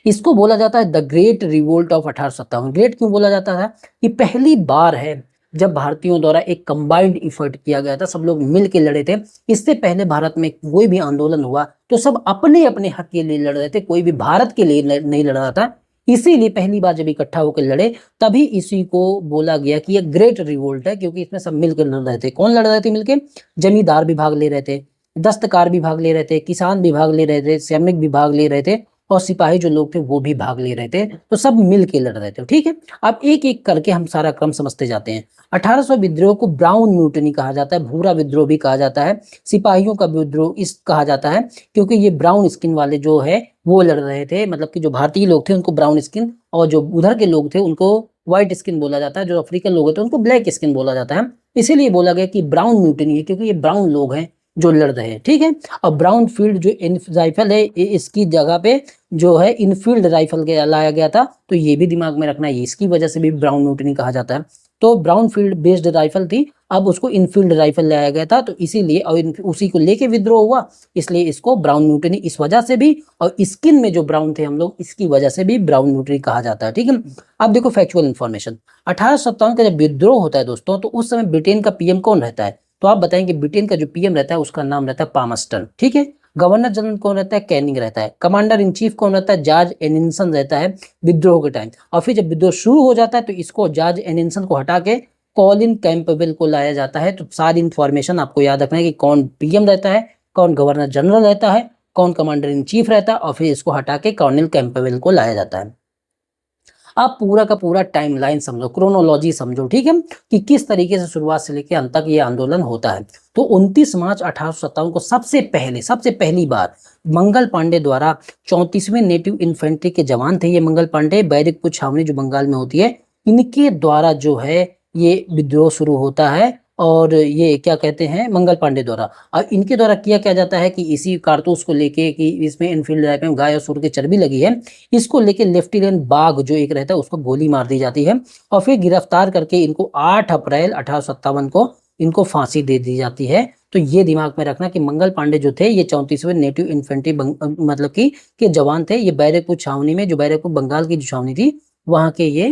इसको बोला जाता है the great revolt of 1857। Great क्यों बोला जाता था? कि पहली बार है जब भारतीयों द्वारा एक कंबाइंड इफर्ट किया गया था, सब लोग मिल के लड़े थे। इससे पहले भारत में कोई भी आंदोलन हुआ तो सब अपने अपने हक के लिए लड़ रहे थे, कोई भी भारत के लिए नहीं लड़ रहा था। इसीलिए पहली बार जब इकट्ठा होकर लड़े तभी इसी को बोला गया कि यह ग्रेट रिवोल्ट है, क्योंकि इसमें सब मिलकर लड़ रहे थे। कौन लड़ रहे थे मिलके? जमींदार भी भाग ले रहे थे, दस्तकार भी भाग ले रहे थे, किसान भी भाग ले रहे थे, सैनिक भी भाग ले रहे थे, और सिपाही जो लोग थे वो भी भाग ले रहे थे, तो सब मिल के लड़ रहे थे। ठीक है, अब एक एक करके हम सारा क्रम समझते जाते हैं। 1800 विद्रोह को ब्राउन म्यूटनी कहा जाता है, भूरा विद्रोह भी कहा जाता है, सिपाहियों का विद्रोह इस कहा जाता है, क्योंकि ये ब्राउन स्किन वाले जो है वो लड़ रहे थे, मतलब कि जो भारतीय लोग थे उनको ब्राउन स्किन, और जो उधर के लोग थे उनको व्हाइट स्किन बोला जाता है, जो अफ्रीकन लोग थे उनको ब्लैक स्किन बोला जाता है। इसीलिए बोला गया कि ब्राउन म्यूटनी है, क्योंकि ये ब्राउन लोग हैं जो लड़ रहे हैं। ठीक है, और ब्राउन फील्ड जो राइफल है इसकी जगह पे जो है इनफील्ड राइफल लाया गया था, तो ये भी दिमाग में रखना है, इसकी वजह से भी ब्राउन म्यूटनी कहा जाता है। तो ब्राउन फील्ड बेस्ड राइफल थी, अब उसको इनफील्ड राइफल लाया गया था, तो इसीलिए और उसी को लेके विद्रोह हुआ, इसलिए इसको ब्राउन म्यूटनी इस वजह से भी, और स्किन में जो ब्राउन थे हम लोग इसकी वजह से भी ब्राउन म्यूटनी कहा जाता है। ठीक है, अब देखो फैक्चुअल इन्फॉर्मेशन, 1857 का जब विद्रोह होता है दोस्तों, तो उस समय ब्रिटेन का पीएम कौन रहता है? तो आप बताएंगे ब्रिटेन का जो पीएम रहता है उसका नाम रहता है पामस्टन। ठीक है, गवर्नर जनरल कौन रहता है? कैनिंग रहता है। कमांडर इन चीफ कौन रहता है? जॉर्ज एनिसन रहता है विद्रोह के टाइम। और फिर जब विद्रोह शुरू हो जाता है तो इसको जॉर्ज एनिसन को हटा के कॉलिन कैंपबेल को लाया जाता है। तो सारी इंफॉर्मेशन आपको याद रखना है कि कौन पीएम रहता है, कौन गवर्नर जनरल रहता है, कौन कमांडर इन चीफ रहता है, और फिर इसको हटा के कॉर्नेल कैंपबेल को लाया जाता है। आप पूरा का पूरा टाइमलाइन समझो, क्रोनोलॉजी समझो। ठीक है, कि किस तरीके से शुरुआत से लेकर अंत तक ये आंदोलन होता है। तो 29 मार्च 1857 को सबसे पहली बार मंगल पांडे द्वारा 34वें नेटिव इन्फेंट्री के जवान थे, ये मंगल पांडे बैरकपुर छावनी जो बंगाल में होती है, इनके द्वारा जो है ये विद्रोह शुरू होता है। और ये क्या कहते हैं, मंगल पांडे द्वारा, और इनके द्वारा किया क्या जाता है कि इसी कारतूस को लेके कि इसमें इनफील्ड राइफल में गाय और सूर की चर्बी लगी है, इसको लेके लेफ्टिनेंट बाग जो एक रहता है उसको गोली मार दी जाती है, और फिर गिरफ्तार करके इनको 8 अप्रैल 1857 को इनको फांसी दे दी जाती है। तो ये दिमाग में रखना कि मंगल पांडे जो थे ये 34वें नेटिव इन्फेंट्री मतलब की के जवान थे, ये बैरकपुर छावनी में, जो बैरकपुर बंगाल की जो छावनी थी वहां के ये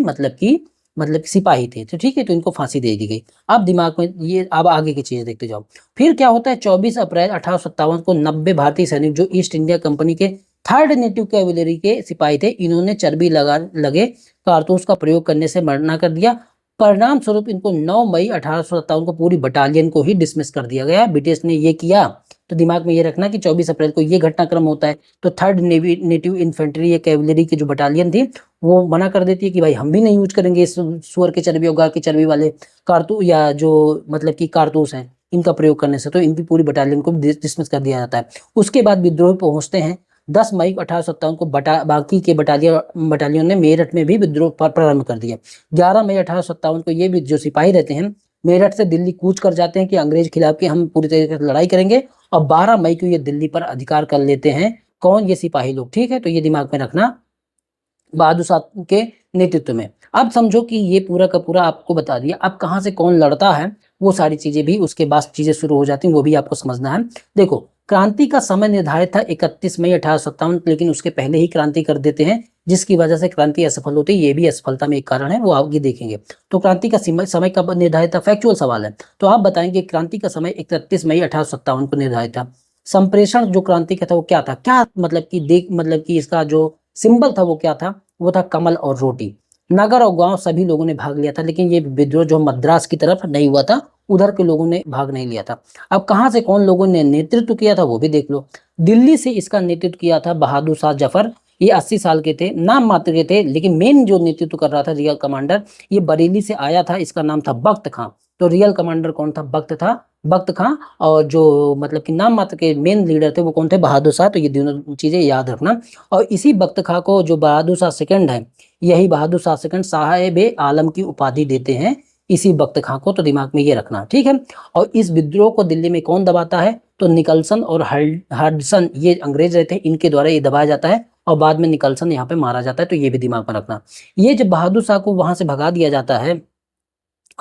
मतलब सिपाही थे। तो ठीक है, तो इनको फांसी दे दी गई। अब दिमाग में ये, अब आगे की चीजें देखते जाओ। फिर क्या होता है, 24 अप्रैल 1857 को 90 भारतीय सैनिक जो ईस्ट इंडिया कंपनी के 3rd नेटिव कैवेलरी के सिपाही थे, इन्होंने चर्बी लगे कारतूस का प्रयोग करने से मना कर दिया। परिणाम स्वरूप इनको 9 मई 1857 को पूरी बटालियन को ही डिसमिस कर दिया गया। ब्रिटिश ने ये किया, तो दिमाग में ये रखना कि 24 अप्रैल को ये घटनाक्रम होता है। तो 3rd नेटिव इन्फेंट्री या कैवलरी की जो बटालियन थी वो मना कर देती है कि भाई हम भी नहीं यूज करेंगे इस सुअर की चर्बी और गाय की चर्बी वाले कारतूस, या जो मतलब कि कारतूस हैं इनका प्रयोग करने से, तो इनकी पूरी बटालियन को डिसमिस कर दिया जाता है। उसके बाद विद्रोह पहुंचते हैं 10 मई 1857 को बाकी के बटालियन ने मेरठ में भी विद्रोह प्रारंभ कर दिया। 11 मई 1857 को ये भी जो सिपाही रहते हैं मेरठ से दिल्ली कूच कर जाते हैं कि अंग्रेज खिलाफ की हम पूरी तरीके से लड़ाई करेंगे, और 12 मई को ये दिल्ली पर अधिकार कर लेते हैं। कौन? ये सिपाही लोग। ठीक है, तो ये दिमाग में रखना बहादुर शाह के नेतृत्व में। अब समझो कि ये पूरा का पूरा आपको बता दिया। अब कहाँ से कौन लड़ता है वो सारी चीजें भी उसके बाद चीजें शुरू हो जाती हैं, वो भी आपको समझना है। देखो, क्रांति का समय निर्धारित था 31 मई 1857, लेकिन उसके पहले ही क्रांति कर देते हैं, जिसकी वजह से क्रांति असफल होती है। ये भी असफलता में एक कारण है, वो आगे देखेंगे। तो क्रांति का समय कब निर्धारित था? फैक्चुअल सवाल है, तो आप बताएंगे क्रांति का समय 31 मई 1857 को निर्धारित था। संप्रेषण जो क्रांति का था वो क्या था? क्या मतलब कि इसका जो सिंबल था वो क्या था? वो था कमल और रोटी। नगर और गांव सभी लोगों ने भाग लिया था, लेकिन ये विद्रोह जो मद्रास की तरफ नहीं हुआ था, उधर के लोगों ने भाग नहीं लिया था। अब कहां से कौन लोगों ने नेतृत्व किया था वो भी देख लो। दिल्ली से इसका नेतृत्व किया था बहादुर शाह जफर, ये 80 साल के थे, नाम मात्र के थे, लेकिन मेन जो नेतृत्व कर रहा था रियल कमांडर, ये बरेली से आया था, इसका नाम था बख्त खां। तो रियल कमांडर कौन था? बख्त खां। और जो मतलब कि नाम मात्र के मेन लीडर थे वो कौन थे? बहादुर शाह। तो ये दोनों चीजें याद रखना। और इसी बख्त खां को जो बहादुर शाह सेकंड है, यही बहादुर शाह सेकंड साहिब आलम की उपाधि देते हैं इसी बख्त खां को, तो दिमाग में ये रखना। ठीक है, और इस विद्रोह को दिल्ली में कौन दबाता है? तो निकलसन और हडसन, ये अंग्रेज रहते हैं, इनके द्वारा ये दबाया जाता है, और बाद में निकलसन यहाँ पे मारा जाता है। तो ये भी दिमाग में रखना। ये जब बहादुर शाह को वहां से भगा दिया जाता है,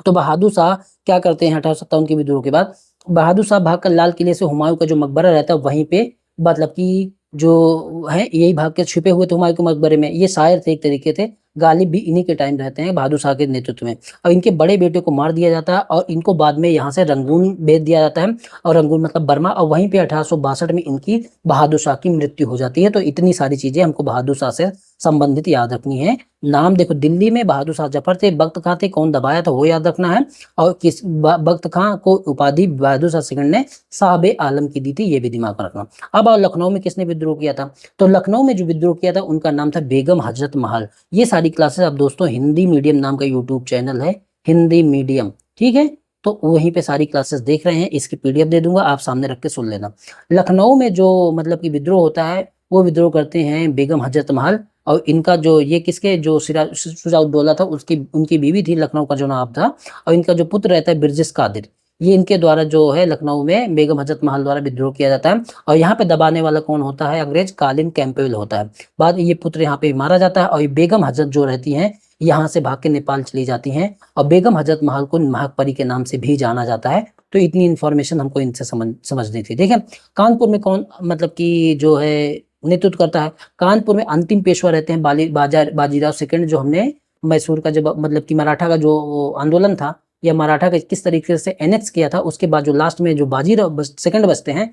तो बहादुर शाह क्या करते हैं 1857 के विद्रोह के बाद? बहादुर शाह भागकर लाल किले से हुमायूं का जो मकबरा रहता है वहीं पे, मतलब कि जो है यही भाग के छुपे हुए थे हुमायूं के मकबरे में। ये शायर थे एक तरीके से, गालिब भी इन्हीं के टाइम रहते हैं बहादुर शाह के नेतृत्व में। और इनके बड़े बेटे को मार दिया जाता है, और इनको बाद में यहाँ से रंगून भेज दिया जाता है, और रंगून मतलब बर्मा, और वहीं पे 1862 में इनकी बहादुर शाह की मृत्यु हो जाती है। तो इतनी सारी चीजें हमको बहादुर शाह से संबंधित याद रखनी है। नाम देखो, दिल्ली में बहादुर शाह जफर थे, बख्त खां थे, कौन दबाया था वो याद रखना है। और किस बख्त खां को उपाधि बहादुर शाह सेकंड ने साहब आलम की दी थी, ये भी दिमाग में रखना। अब और लखनऊ में किसने विद्रोह किया था? तो लखनऊ में जो विद्रोह किया था उनका नाम था बेगम हजरत महल। ये सारी क्लासेस अब दोस्तों हिंदी मीडियम नाम का यूट्यूब चैनल है, हिंदी मीडियम, ठीक है। तो वहीं पे सारी क्लासेस देख रहे हैं, इसकी पीडीएफ दे दूंगा, आप सामने रख के सुन लेना। लखनऊ में जो मतलब कि विद्रोह होता है, वो विद्रोह करते हैं बेगम हजरत महल। और इनका जो ये किसके जो शुजाउद्दौला था उसकी उनकी बीवी थी, लखनऊ का जो नवाब था। और इनका जो पुत्र रहता है बिरजिस कादिर, ये इनके द्वारा जो है लखनऊ में बेगम हजरत महल द्वारा विद्रोह किया जाता है। और यहाँ पे दबाने वाला कौन होता है? अंग्रेज कालिन कैंपबेल होता है। बाद ये पुत्र यहाँ पे मारा जाता है और ये बेगम हजरत जो रहती हैं यहाँ से भाग के नेपाल चली जाती हैं। और बेगम हजरत महल को नागपरी के नाम से भी जाना जाता है। तो इतनी इन्फॉर्मेशन हमको इनसे समझनी थी। ठीक है, कानपुर में कौन मतलब कि जो है नेतृत्व करता है? कानपुर में अंतिम पेशवा रहते हैं बाजीराव सेकंड, जो हमने मैसूर का जब मतलब कि मराठा का जो आंदोलन था या मराठा का किस तरीके से एनेक्स किया था, उसके बाद जो लास्ट में जो बाजीराव सेकंड बचते हैं,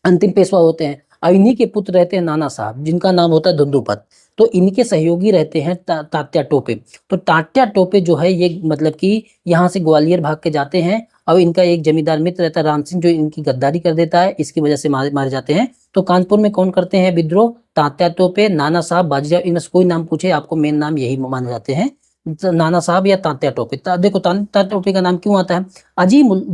अंतिम पेशवा होते हैं। और इन्हीं के पुत्र रहते हैं नाना साहब, जिनका नाम होता है धुंधुपत। तो इनके सहयोगी रहते हैं तात्या टोपे। तो तात्या टोपे जो है ये मतलब कि यहाँ से ग्वालियर भाग के जाते हैं। और इनका एक जमींदार मित्र रहता है राम सिंह, जो इनकी गद्दारी कर देता है, इसकी वजह से मारे जाते हैं। तो कानपुर में कौन करते हैं विद्रोह? तात्या टोपे, नाना साहब, बाजीराव। इनमें से कोई नाम पूछे आपको, मेन नाम यही माने जाते हैं, नाना साहब या तात्या टोपे। देखो तात्या टोपे का नाम क्यों आता है?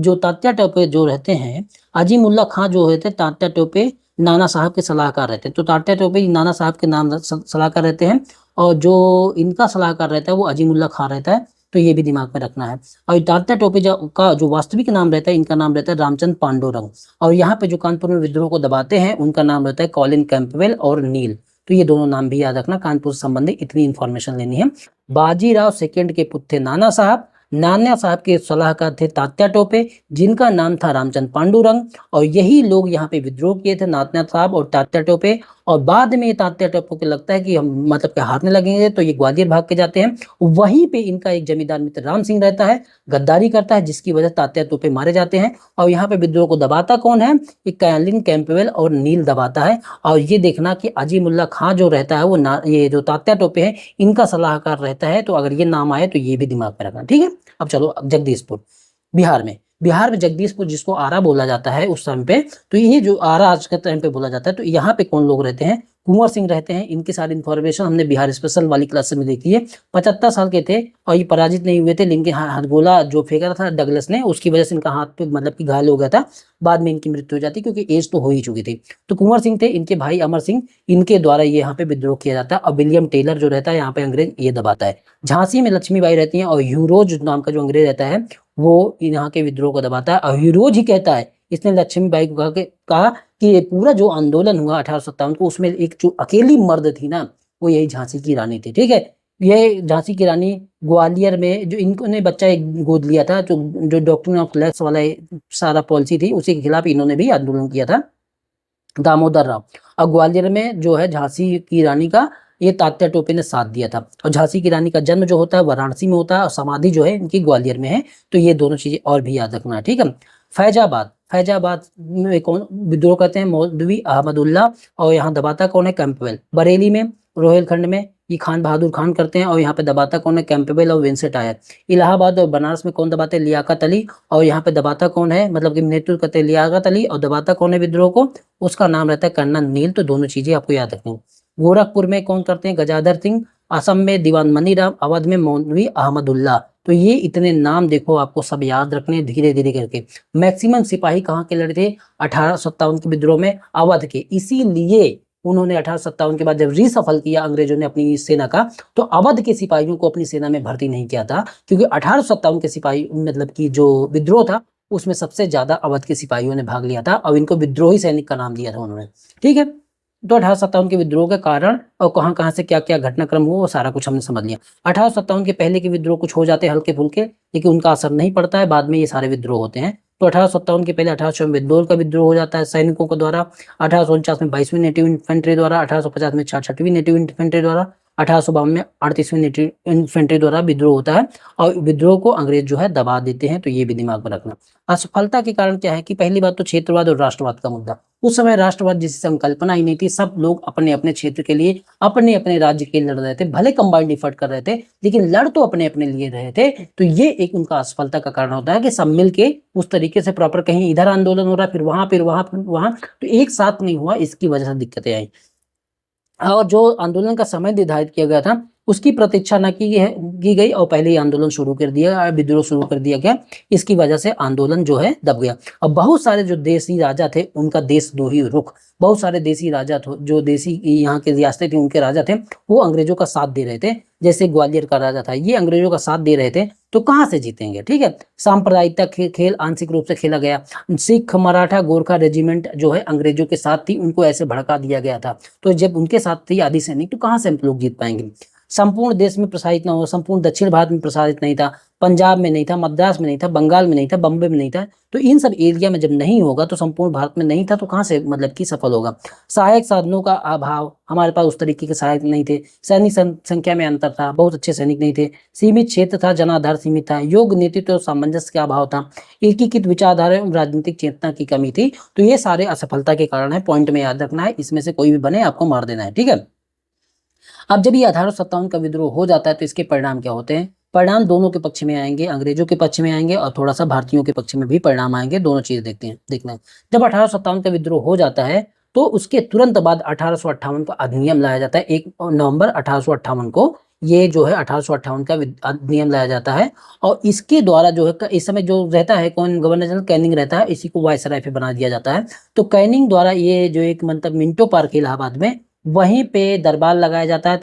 जो तात्या टोपे जो रहते हैं, अजीमुल्ला खां जो रहते हैं तात्या टोपे नाना साहब के सलाहकार रहते हैं। तो तात्या टोपे नाना साहब के नाम सलाहकार रहते हैं। और जो इनका सलाहकार रहता है वो अजीमुल्ला खां रहता है। तो ये भी दिमाग में रखना है। और तात्या टोपे का जो वास्तविक नाम रहता है, इनका नाम रहता है रामचंद्र पांडुरंग। और यहाँ पे जो कानपुर में विद्रोह को दबाते हैं उनका नाम रहता है कॉलिन कैंपबेल और नील। तो ये दोनों नाम भी याद रखना, कानपुर से संबंधित इतनी इंफॉर्मेशन लेनी है। बाजीराव सेकंड के पुत्र थे नाना साहब। नाना साहब के सलाहकार थे तात्या टोपे, जिनका नाम था रामचंद्र पांडुरंग। और यही लोग यहाँ पे विद्रोह किए थे, नाना साहब और तात्या टोपे। और बाद में तात्या टोपे को लगता है कि हम मतलब कि हारने लगेंगे, तो ये ग्वालियर भाग के जाते हैं। वहीं पे इनका एक जमींदार मित्र राम सिंह रहता है, गद्दारी करता है, जिसकी वजह तात्या टोपे मारे जाते हैं। और यहाँ पे विद्रोह को दबाता कौन है? कैलिन कैंपबेल और नील दबाता है। और ये देखना कि अजीमुल्ला खां जो रहता है वो ये जो तात्या टोपे है इनका सलाहकार रहता है। तो अगर ये नाम आए तो ये भी दिमाग में रखना, ठीक है। अब चलो जगदीशपुर, बिहार में जगदीशपुर जिसको आरा बोला जाता है उस टाइम पे, तो ये जो आरा आज के टाइम पे बोला जाता है। तो यहाँ पे कौन लोग रहते हैं? कुंवर सिंह रहते हैं। इनकी सारी इन्फॉर्मेशन हमने बिहार स्पेशल वाली क्लास में देखी है। 75 साल के थे और ये पराजित नहीं हुए थे, लेकिन हथगोला जो फेंका था डगलस ने, उसकी वजह से इनका हाथ पे मतलब कि घायल हो गया था। बाद में इनकी मृत्यु हो जाती क्योंकि एज तो हो ही चुकी थी। तो कुंवर सिंह थे, इनके भाई अमर सिंह, इनके द्वारा ये यहाँ पे विद्रोह किया जाता है। और विलियम टेलर जो रहता है यहाँ पे अंग्रेज, ये दबाता है। झांसी में लक्ष्मीबाई रहती हैं और ह्यूरोज नाम का जो अंग्रेज रहता है वो यहाँ के विद्रोह को दबाता है। और ह्यूरोज ही कहता है, इसने लक्ष्मीबाई को कहा कि ये पूरा जो आंदोलन हुआ 1857 को, उसमें एक जो अकेली मर्द थी ना, वो यही झांसी की रानी थी, ठीक है। ये झांसी की रानी ग्वालियर में जो इन्होंने बच्चा एक गोद लिया था, जो डॉक्ट्रिन ऑफ लैक्स वाला सारा पॉलिसी थी, उसी के खिलाफ इन्होंने भी आंदोलन किया था, दामोदर राव। और ग्वालियर में जो है झांसी की रानी का ये तात्या टोपे ने साथ दिया था। और झांसी की रानी का जन्म जो होता है वाराणसी में होता है और समाधि जो है इनकी ग्वालियर में है। तो ये दोनों चीजें और भी याद रखना है, ठीक है। फैजाबाद में कौन विद्रोह करते हैं? मौलवी अहमदुल्ला। और यहाँ दबाता कौन है? कैंपबेल। बरेली में, रोहिलखंड में ये खान बहादुर खान करते हैं और यहाँ पे दबाता कौन है? कैंपबेल और विंसेंट आयर। इलाहाबाद और बनारस में कौन दबाते हैं? लियाकत अली। और यहाँ पे दबाता कौन है? मतलब कि नेतृत्व करते हैं लियाकत अली, और दबाता कौन है विद्रोह को? उसका नाम रहता है कर्नल नील। तो दोनों चीजें आपको याद रखनी। गोरखपुर में कौन करते हैं? गजाधर सिंह। असम में दीवान मनीराम। अवध में मौलवी अहमदुल्ला। तो ये इतने नाम देखो आपको सब याद रखने धीरे धीरे करके। मैक्सिमम सिपाही कहाँ के लड़े थे? 1857 के विद्रोह में अवध के। इसीलिए उन्होंने 1857 के बाद जब रीसफल किया अंग्रेजों ने अपनी सेना का, तो अवध के सिपाहियों को अपनी सेना में भर्ती नहीं किया था, क्योंकि 1857 के सिपाही मतलब की जो विद्रोह था उसमें सबसे ज्यादा अवध के सिपाहियों ने भाग लिया था और इनको विद्रोही सैनिक का नाम दिया था उन्होंने, ठीक है। तो 1857 के विद्रोह के कारण और कहाँ कहाँ से क्या क्या घटनाक्रम हुआ वो सारा कुछ हमने समझ लिया। 1857 के पहले के विद्रोह कुछ हो जाते हैं हल्के फुल्के, लेकिन उनका असर नहीं पड़ता है, बाद में ये सारे विद्रोह होते हैं। तो 1857 के पहले 1800 में बेंगलोर का विद्रोह हो जाता है सैनिकों के द्वारा, 1849 में 22वीं नेटिव इन्फेंट्री द्वारा, 1850 में 66वीं नेटिव इन्फेंट्री द्वारा, 1852 में 38वीं इन्फेंट्री द्वारा विद्रोह होता है और विद्रोह को अंग्रेज जो है दबा देते हैं। तो ये भी दिमाग में रखना। असफलता के कारण क्या है कि पहली बात तो क्षेत्रवाद और राष्ट्रवाद का मुद्दा। उस समय राष्ट्रवाद जैसी संकल्पना ही नहीं थी। सब लोग अपने अपने क्षेत्र के लिए, अपने अपने राज्य के लिए लड़ रहे थे, भले कंबाइंड एफर्ट कर रहे थे लेकिन लड़ तो अपने अपने लिए रहे थे। तो ये एक उनका असफलता का कारण होता है कि सब मिल के उस तरीके से प्रॉपर, कहीं इधर आंदोलन हो रहा है, फिर वहां, फिर वहां, फिर वहां, तो एक साथ नहीं हुआ। इसकी वजह से दिक्कतें आई। और जो आंदोलन का समय निर्धारित किया गया था उसकी प्रतीक्षा न की गई और पहले ही आंदोलन शुरू कर दिया, विद्रोह शुरू कर दिया गया। इसकी वजह से आंदोलन जो है दब गया। और बहुत सारे जो देसी राजा थे उनका देशद्रोही रुख, बहुत सारे देसी राजा थे, जो देसी यहाँ के रियासतें थी उनके राजा थे, वो अंग्रेजों का साथ दे रहे थे। जैसे ग्वालियर का राजा था, ये अंग्रेजों का साथ दे रहे थे, तो कहाँ से जीतेंगे। ठीक है, सांप्रदायिकता खेल आंशिक रूप से खेला गया। सिख, मराठा, गोरखा रेजिमेंट जो है अंग्रेजों के साथ थी, उनको ऐसे भड़का दिया गया था। तो जब उनके साथ थी आदि सैनिक, तो कहाँ से हम लोग जीत पाएंगे। संपूर्ण देश में प्रसारित ना हो, संपूर्ण दक्षिण भारत में प्रसारित नहीं था, पंजाब में नहीं था, मद्रास में नहीं था, बंगाल में नहीं था, बम्बे में नहीं था। तो इन सब एरिया में जब नहीं होगा तो संपूर्ण भारत में नहीं था, तो कहाँ से मतलब कि सफल होगा। सहायक साधनों का अभाव, हमारे पास उस तरीके के सहायक नहीं थे। सैनिक संख्या में अंतर था, बहुत अच्छे सैनिक नहीं थे। सीमित क्षेत्र था, जनाधार सीमित था। योग्य नेतृत्व और सामंजस्य का अभाव था। एकीकृत विचारधारा एवं राजनीतिक चेतना की कमी थी। तो ये सारे असफलता के कारण है। पॉइंट में याद रखना है, इसमें से कोई भी बने आपको मार देना है। ठीक है, अब जब ये 1857 का विद्रोह हो जाता है तो इसके परिणाम क्या होते हैं। परिणाम दोनों के पक्ष में आएंगे, अंग्रेजों के पक्ष में आएंगे और थोड़ा सा भारतीयों के पक्ष में भी परिणाम आएंगे। दोनों चीज देखना है। जब 1857 का विद्रोह हो जाता है तो उसके तुरंत बाद 1858 का अधिनियम लाया जाता है। 1 नवंबर 1858 को ये जो है 1858 का अधिनियम लाया जाता है। और इसके द्वारा जो है इस समय जो रहता है कौन, गवर्नर जनरल कैनिंग रहता है, इसी को वायसराय पे बना दिया जाता है। तो कैनिंग द्वारा ये जो एक मतलब मिंटो पार्क इलाहाबाद में, वहीं पे दरबार लगाया जाता है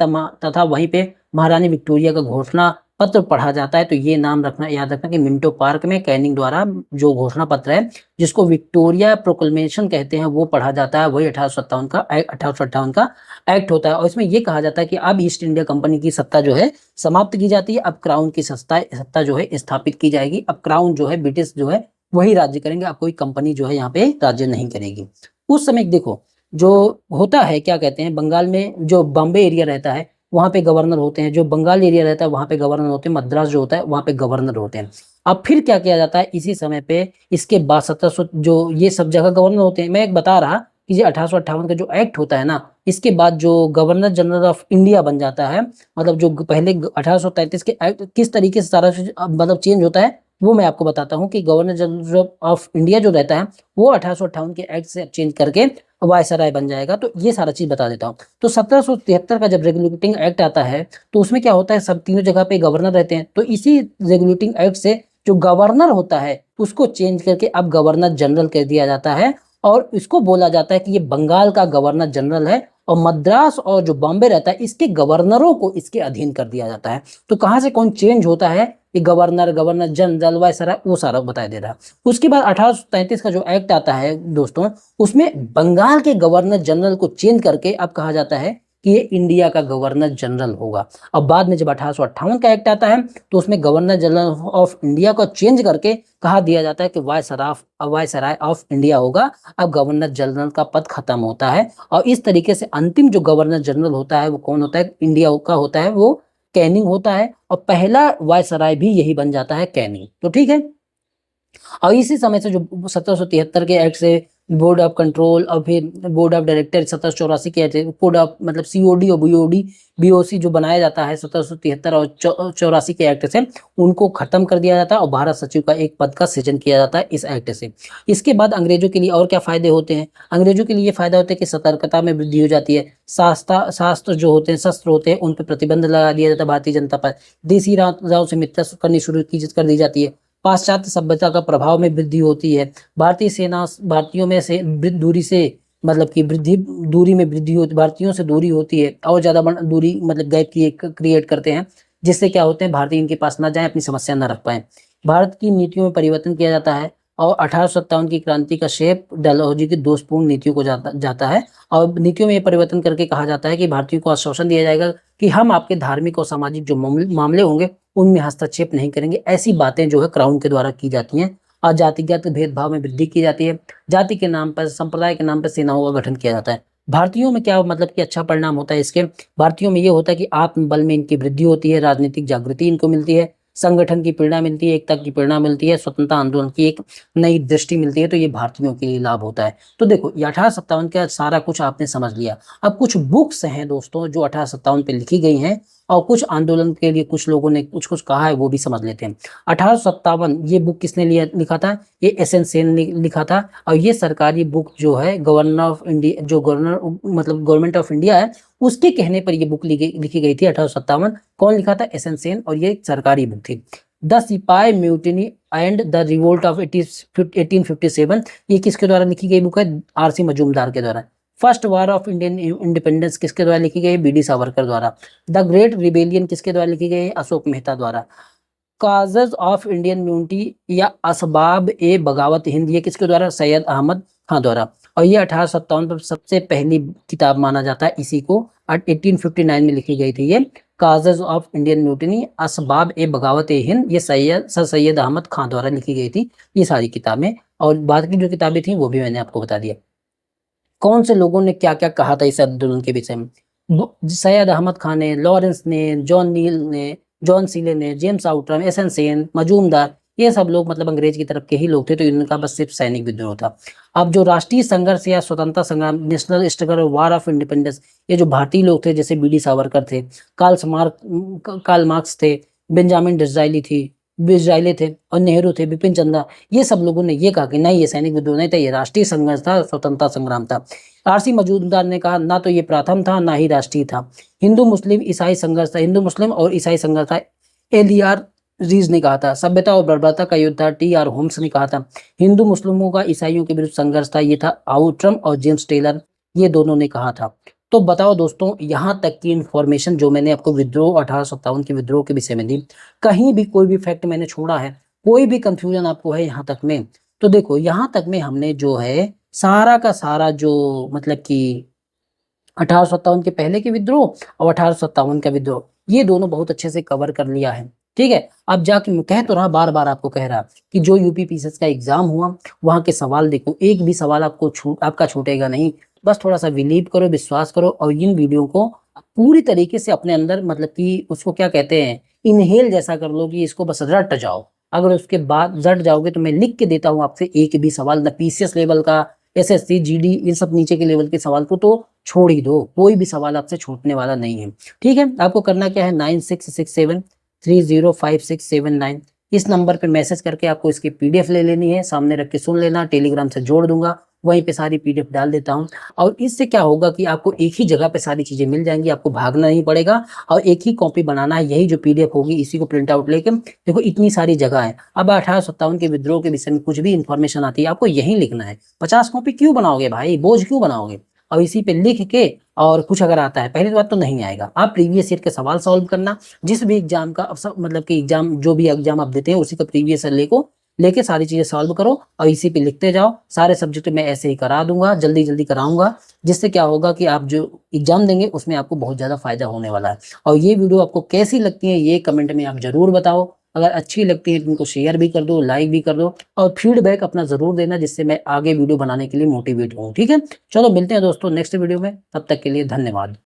तथा वहीं पे महारानी विक्टोरिया का घोषणा पत्र पढ़ा जाता है। तो ये नाम रखना, याद रखना कि मिंटो पार्क में कैनिंग द्वारा जो घोषणा पत्र है, जिसको विक्टोरिया प्रोक्लेमेशन कहते हैं, वो पढ़ा जाता है। वही 1857 का एक्ट होता है। और इसमें ये कहा जाता है कि अब ईस्ट इंडिया कंपनी की सत्ता जो है समाप्त की जाती है। अब क्राउन की सत्ता जो है स्थापित की जाएगी। अब क्राउन जो है, ब्रिटिश जो है वही राज्य करेंगे। अब कोई कंपनी जो है यहाँ पे राज्य नहीं करेगी। उस समय देखो जो होता है, क्या कहते हैं, बंगाल में जो बॉम्बे एरिया रहता है वहां पे गवर्नर होते हैं, जो बंगाल एरिया रहता है वहां पे गवर्नर होते हैं, मद्रास जो होता है वहां पे गवर्नर होते हैं। अब फिर क्या किया जाता है इसी समय पे, इसके बाद 1700 जो ये सब जगह गवर्नर होते हैं। मैं एक बता रहा कि ये 1858 का जो एक्ट होता है ना, इसके बाद जो गवर्नर जनरल ऑफ इंडिया बन जाता है, मतलब जो पहले 1833 के एक्ट किस तरीके से सारा मतलब चेंज होता है, वो मैं आपको बताता हूँ कि गवर्नर जनरल ऑफ इंडिया जो रहता है वो 1858 के एक्ट से चेंज करके वायसराय बन जाएगा। तो ये सारा चीज बता देता हूँ। तो 1773 का जब रेगुलेटिंग एक्ट आता है तो उसमें क्या होता है, सब तीनों जगह पे गवर्नर रहते हैं। तो इसी रेगुलेटिंग एक्ट से जो गवर्नर होता है उसको चेंज करके अब गवर्नर जनरल कर दिया जाता है। और इसको बोला जाता है कि ये बंगाल का गवर्नर जनरल है और मद्रास और जो बॉम्बे रहता है इसके गवर्नरों को इसके अधीन कर दिया जाता है। तो कहाँ से कौन चेंज होता है, ये गवर्नर, गवर्नर जनरल, वायसराय, वो सारा बता दे रहा है। उसके बाद 1833 का जो एक्ट आता है दोस्तों, उसमें बंगाल के गवर्नर जनरल को चेंज करके अब कहा जाता है कि ये इंडिया का गवर्नर जनरल होगा। अब बाद में जब 1858 का एक्ट आता है तो उसमें गवर्नर जनरल ऑफ इंडिया को चेंज करके कहा दिया जाता है कि वायसराय ऑफ इंडिया होगा। अब गवर्नर जनरल का पद खत्म होता है। और इस तरीके से अंतिम जो गवर्नर जनरल होता है वो कौन होता है, इंडिया का होता है, वो कैनिंग होता है। और पहला वायसराय भी यही बन जाता है, कैनिंग। तो ठीक है, और इसी समय से जो 1773 के एक्ट से बोर्ड ऑफ कंट्रोल और फिर बोर्ड ऑफ डायरेक्टर 1784 के कोड ऑफ मतलब सीओडी और बीओसी जो बनाया जाता है 1773 और 84 के एक्ट से, उनको खत्म कर दिया जाता है और भारत सचिव का एक पद का सृजन किया जाता है इस एक्ट से। इसके बाद अंग्रेजों के लिए और क्या फायदे होते हैं, अंग्रेजों के लिए ये फायदा होता है कि सतर्कता में वृद्धि हो जाती है। शास्त्र जो होते हैं, शस्त्र होते हैं, उन पर प्रतिबंध लगा दिया जाता है भारतीय जनता पर। देसी राजाओं से मित्रता करनी शुरू कर दी जाती है। पाश्चात्य सभ्यता का प्रभाव में वृद्धि होती है। भारतीय सेना भारतीयों में से दूरी से मतलब कि दूरी में वृद्धि होती, भारतीयों से दूरी होती है और ज्यादा दूरी मतलब गैप क्रिएट करते हैं, जिससे क्या होते हैं भारतीय इनके पास ना जाए, अपनी समस्या ना रख पाए। भारत की नीतियों में परिवर्तन किया जाता है और 1857 की क्रांति का शेप डलहौजी की दोषपूर्ण नीतियों को जाता है। और नीतियों में ये परिवर्तन करके कहा जाता है कि भारतीयों को आश्वासन दिया जाएगा कि हम आपके धार्मिक और सामाजिक जो मामले होंगे उनमें हस्तक्षेप नहीं करेंगे। ऐसी बातें जो है क्राउन के द्वारा की जाती हैं। और जातिगत भेदभाव में वृद्धि की जाती है। जाति के नाम पर, संप्रदाय के नाम पर सेनाओं का गठन किया जाता है। भारतीयों में क्या मतलब कि अच्छा परिणाम होता है इसके, भारतीयों में ये होता है कि आत्मबल में इनकी वृद्धि होती है, राजनीतिक जागृति इनको मिलती है, संगठन की प्रेरणा मिलती है, एकता की प्रेरणा मिलती है, स्वतंत्रता आंदोलन की एक नई दृष्टि मिलती है। तो ये भारतीयों के लिए लाभ होता है। तो देखो ये 1857 का सारा कुछ आपने समझ लिया। अब कुछ बुक्स हैं दोस्तों जो 1857 पे लिखी गई हैं, और कुछ आंदोलन के लिए कुछ लोगों ने कुछ कुछ कहा है, वो भी समझ लेते हैं। 1857 ये बुक किसने लिखा था? ये एस.एन. सेन ने लिखा था। और ये सरकारी बुक जो है गवर्नर ऑफ इंडिया, जो गवर्नर मतलब गवर्नमेंट ऑफ इंडिया है, उसके कहने पर ये बुक लिखी गई थी 1857। कौन लिखा था? एस.एन. सेन। और ये एक सरकारी बुक थी। द सिपाही mutiny and the revolt of 1857, ये किसके द्वारा लिखी गई बुक है? आर.सी. मजूमदार के द्वारा। First war of Indian independence किसके द्वारा लिखी गई? बी.डी. सावरकर द्वारा। द ग्रेट रिबेलियन किसके द्वारा लिखी गई? अशोक मेहता द्वारा। काजेज ऑफ इंडियन यूनिटी या असबाब ए बगावत हिंद, ये किसके द्वारा? सैयद अहमद खान द्वारा। और ये 1857 पर सबसे पहली किताब माना जाता है इसी को। 1859 में लिखी गई थी ये, काजेज ऑफ इंडियन म्यूटिनी असबाब ए बगावत ए हिंद, ये सर सैयद अहमद खान द्वारा लिखी गई थी ये सारी किताबें। और बाकी जो किताबें थी वो भी मैंने आपको बता दिया। कौन से लोगों ने क्या क्या कहा था इस आंदोलन के विषय में? सैयद अहमद खान ने, लॉरेंस ने, जॉन नील ने, जॉन सीले ने, James Outram, SN. Sen, Majumdar, ये सब लोग मतलब अंग्रेज की तरफ के ही लोग थे। तो इनका बस सिर्फ सैनिक विद्रोह था। अब जो राष्ट्रीय संघर्ष या स्वतंत्रता संग्राम, national struggle, war of independence, ये जो भारतीय लोग थे जैसे बी.डी. सावरकर थे, कार्ल मार्क्स थे, बेंजामिन डिज़राइले थे, और नेहरू थे, बिपिन चंद्र, ये सब लोगों ने ये कहा कि नहीं ये सैनिक विद्रोह नहीं था, ये राष्ट्रीय संघर्ष था, स्वतंत्रता संग्राम था। आर.सी. मजूमदार ने कहा ना तो ये प्रथम था ना ही राष्ट्रीय था, हिंदू मुस्लिम ईसाई संघर्ष था, हिंदू मुस्लिम और ईसाई संघर्ष था। एल.ई.आर. रीज ने कहा था सभ्यता और बर्बरता का युद्ध था। टी.आर. होम्स ने कहा था हिंदू मुस्लिमों का ईसाइयों के विरुद्ध संघर्ष था, ये था आउट्रम और जेम्स टेलर, ये दोनों ने कहा था। तो बताओ दोस्तों, यहाँ तक की इन्फॉर्मेशन जो मैंने आपको विद्रोह 1857 के विद्रोह के विषय में दी, कहीं भी कोई भी फैक्ट मैंने छोड़ा है, कोई भी कंफ्यूजन आपको है यहाँ तक में? तो देखो यहाँ तक में हमने जो है सारा का सारा जो मतलब कि 1857 के पहले के विद्रोह और 1857 का विद्रोह, ये दोनों बहुत अच्छे से कवर कर लिया है। ठीक है, अब जाके मैं कह तो रहा, बार बार आपको कह रहा कि जो यूपी पीसीएस का एग्जाम हुआ वहां के सवाल देखो, एक भी सवाल आपका छूटेगा नहीं। बस थोड़ा सा बिलीव करो, विश्वास करो, और इन वीडियो को पूरी तरीके से अपने अंदर मतलब कि उसको क्या कहते हैं, इनहेल जैसा कर लो कि इसको बस रट जाओ। अगर उसके बाद रट जाओगे तो मैं लिख के देता हूँ आपसे, एक भी सवाल न पीसीएस लेवल का, एसएससी, जीडी, इन सब नीचे के लेवल के सवाल को तो छोड़ ही दो, कोई भी सवाल आपसे छूटने वाला नहीं है। ठीक है, आपको करना क्या है, 9667305679, इस नंबर पे मैसेज करके आपको इसकी पीडीएफ ले लेनी है, सामने रख के सुन लेना, टेलीग्राम से जोड़ दूंगा, वहीं पे सारी पीडीएफ डाल देता हूँ। और इससे क्या होगा कि आपको एक ही जगह पे सारी चीजें मिल जाएंगी, आपको भागना नहीं पड़ेगा, और एक ही कॉपी बनाना है, यही जो पीडीएफ होगी इसी को प्रिंट आउट लेके, देखो इतनी सारी जगह है। अब 1857 के विद्रोह के विषय में कुछ भी इंफॉर्मेशन आती है आपको यही लिखना है। 50 कॉपी क्यों बनाओगे भाई, बोझ क्यों बनाओगे? और इसी पे लिख के, और कुछ अगर आता है, पहली बात तो नहीं आएगा, आप प्रीवियस ईयर के सवाल सॉल्व करना, जिस भी एग्जाम का मतलब कि एग्जाम, जो भी एग्जाम आप देते हैं उसी का प्रीवियस ईयर लेके सारी चीजें सॉल्व करो, और इसी पे लिखते जाओ। सारे सब्जेक्ट मैं ऐसे ही करा दूंगा, जल्दी जल्दी कराऊंगा, जिससे क्या होगा कि आप जो एग्जाम देंगे उसमें आपको बहुत ज्यादा फायदा होने वाला है। और ये वीडियो आपको कैसी लगती है ये कमेंट में आप जरूर बताओ। अगर अच्छी लगती है तो इनको शेयर भी कर दो, लाइक भी कर दो, और फीडबैक अपना जरूर देना, जिससे मैं आगे वीडियो बनाने के लिए मोटिवेट हूँ। ठीक है, चलो मिलते हैं दोस्तों नेक्स्ट वीडियो में, तब तक के लिए धन्यवाद।